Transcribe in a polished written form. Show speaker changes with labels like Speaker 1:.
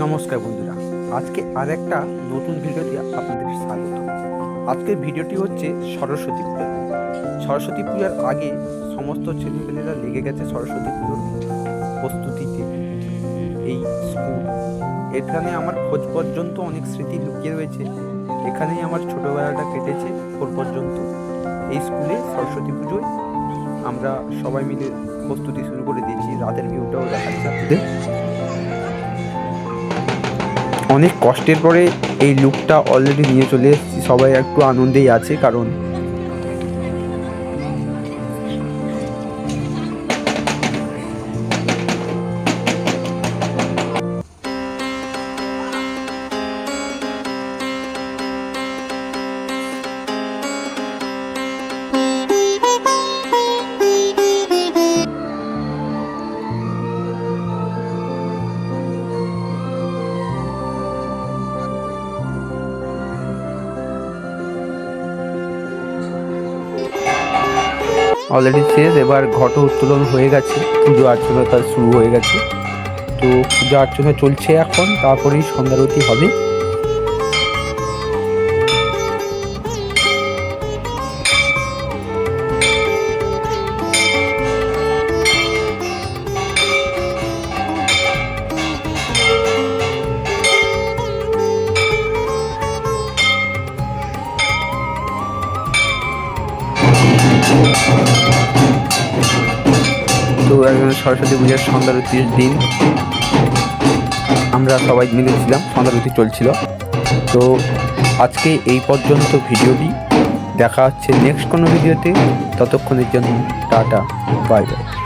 Speaker 1: নমস্কার বন্ধুরা, আজকে আর একটা নতুন ভিডিওতে আপনাদের স্বাগত। আজকের ভিডিওটি হচ্ছে সরস্বতী পূজা। সরস্বতী পূজার আগে সমস্ত ছেলেমেয়েরা লেগে গেছে সরস্বতী পুজোর প্রস্তুতিতে। এই স্কুল, এখানে আমার খোঁজ পর্যন্ত অনেক স্মৃতি লুকিয়ে রয়েছে। এখানেই আমার ছোটোবেলাটা কেটেছে ফোর পর্যন্ত। এই স্কুলে সরস্বতী পুজোয় আমরা সবাই মিলে প্রস্তুতি শুরু করে দিয়েছি। রাতের ভিউটাও দেখাচ্ছি আপনাদের। অনেক কষ্টের পরে এই লুকটা অলরেডি নিয়ে চলে এসেছি। সবাই একটু আনন্দেই আছে, কারণ অলরেডি শেষ। এবার ঘট উত্তোলন হয়ে গেছে, পুজো অর্চনা তার শুরু হয়ে গেছে। তো পূজা অর্চনা চলছে এখন, তারপরেই সন্ধ্যারতি হবে। তো সরস্বতী পূজার সন্ধ্যারতির দিন আমরা সবাই মিলেছিলাম, সন্ধ্যারতি চলছিল। তো আজকে এই পর্যন্ত ভিডিওটি। দেখা হচ্ছে নেক্সট কোনো ভিডিওতে। ততক্ষণের জন্য টাটা, বাই বাই।